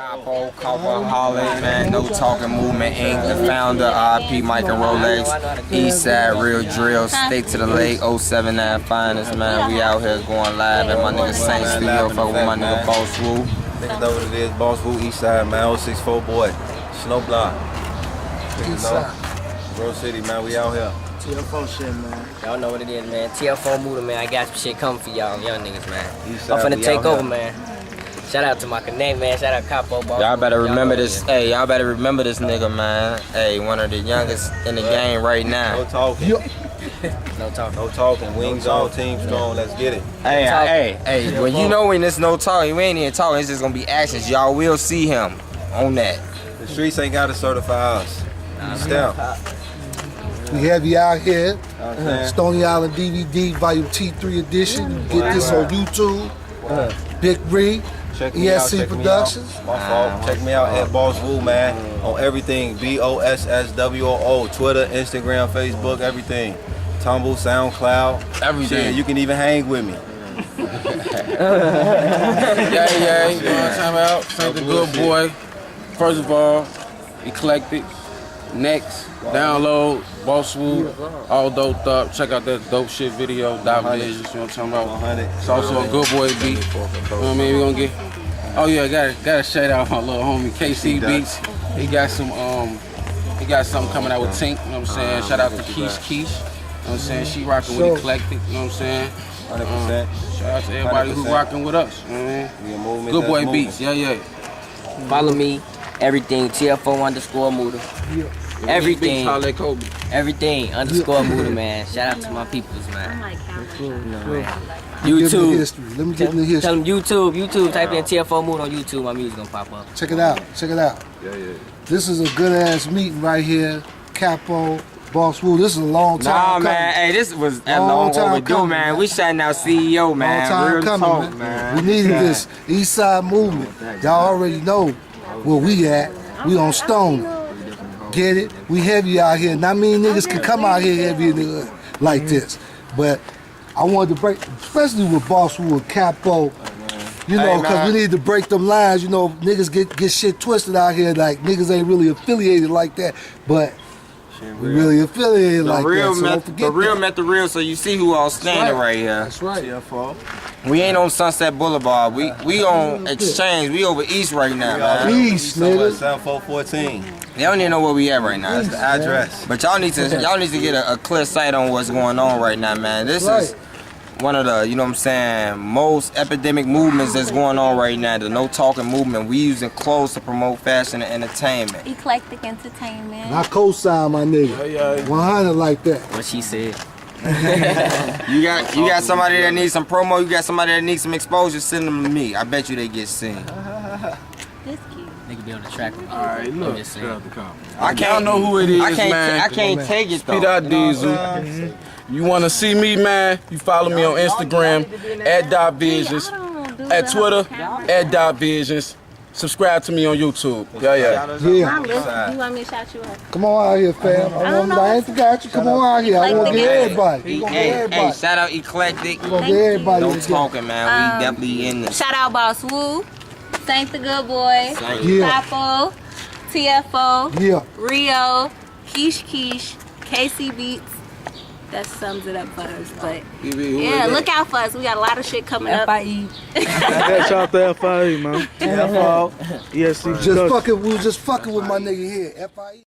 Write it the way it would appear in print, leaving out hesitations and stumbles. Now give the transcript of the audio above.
Capo, Culpaholic, man, No Talking Movement Inc., the founder, RP Mike and Rolex, Eastside Real Drill, Stick to the Lake, 079 Finest, man. We out here going live at my nigga Saint Studio, fuck with my nigga Boss Woo. Niggas know what it is, Boss Woo, Eastside, man, 064 boy, Snow Block. Niggas know, Rose City, man, we out here. TFO shit, man. Y'all know what it is, man. TFO Muda, man. I got some shit coming for y'all young niggas, man. Eastside, I'm finna we take out over, here. man. Shout out to my connect, man. Shout out Capo, Boss. Y'all better Woo. remember know this, what it hey, y'all better remember this nigga, man. Hey, one of the youngest in the game right No now. talking. is. No talking. No talking. Wings on, team strong. Let's get it. Hey, when you know when there's no talking, we ain't even talking, it's just gonna be actions. Y'all will see him on that. The streets ain't got to certify us. Stamp. We have you out here, Understand? Stony Island DVD, Volume T3 edition. You can get this on YouTube. Big Ree, Check me out. ESC Check me Productions. out. My fault. Check me out at Boss Woo, man. On everything. BOSSWOO. Twitter, Instagram, Facebook, everything. Tumble, SoundCloud. Everything. Shit, you can even hang with me. You know what I'm talking about? Saint the good boy. First of all, eclectic. Next, download Boss Woo, all doped up. Check out that dope shit video, Dot Visions, you know what I'm talking about? 100. It's also a good boy beat. You know what I mean? We gonna get. Oh yeah, gotta shout out my little homie KC Beats. He got something coming out with Tink. You know what I'm saying? Shout out to Keish. You know what I'm saying? She rocking with eclectic. You know what I'm saying? 100%. Shout out to everybody who 100%. rocking with us. You know what I mean? We a movement Good that's boy moving. beats. Yeah. Follow me. Everything. TFO _Muda. Everything. Holla Kobe. Everything _Muda, man. Shout out to my peoples, man. Give me the YouTube. history. Let me get in the history. Tell them YouTube. Type in TFO Muda on YouTube. My music gonna pop up. Check it out. This is a good ass meeting right here. Capo, Boss Woo. This is a long time Nah, coming. man, hey, this was a Long long time overdue, coming, man. man. We shouting out CEO, man. Long time Real coming, talk, man. We needed this East Side movement. Y'all already know where we at. We on Stone. Get it? We heavy out here. Not many niggas can come out here heavy like this. But I wanted to break, especially with Boss Woo and Capo, you know, Hey, because man. we need to break them lines. You know, niggas get shit twisted out here. Like, niggas ain't really affiliated like that. But we really affiliated like that. So don't forget The real that. met the real, so you see who all standing right here. That's right. TFO. We ain't on Sunset Boulevard. We on Exchange. We over East right now, man. East, Somewhere nigga. 7414. They don't even know where we at right now. That's the address. But y'all need to get a clear sight on what's going on right now, man. This is one of the, you know what I'm saying, most epidemic movements that's going on right now. The no talking movement. We using clothes to promote fashion and entertainment. Eclectic Entertainment. I co-sign my nigga. 100 like that. What she said. You got somebody that needs some promo. You got somebody that needs some exposure. Send them to me. I bet you they get seen. This cute. Nigga be on the track with me. Alright, I'm look. just saying. I Y'all know who it is, I man. can't take it though. Speed out Diesel. You wanna see me, man? You follow me on Instagram at Dot Visions, at Twitter at Dot Visions. Subscribe to me on YouTube. Yeah. Yeah. You want me to shout you out? Come on out here, fam. I ain't forgot you. Come on out here. I want to get everybody. We gonna get Hey, everybody. shout out Eclectic. We gonna get everybody. No together. talking, man. We definitely in this. Shout out Boss Woo, Saint the Good Boy, Yeah. Capo, TFO, Yeah. Rio, Keish, KC Beats. That sums it up for us. But yeah, look out for us. We got a lot of shit coming up. FIE. Shout out to FIE, man. TFO. ESC We was just fucking with my nigga here. FIE.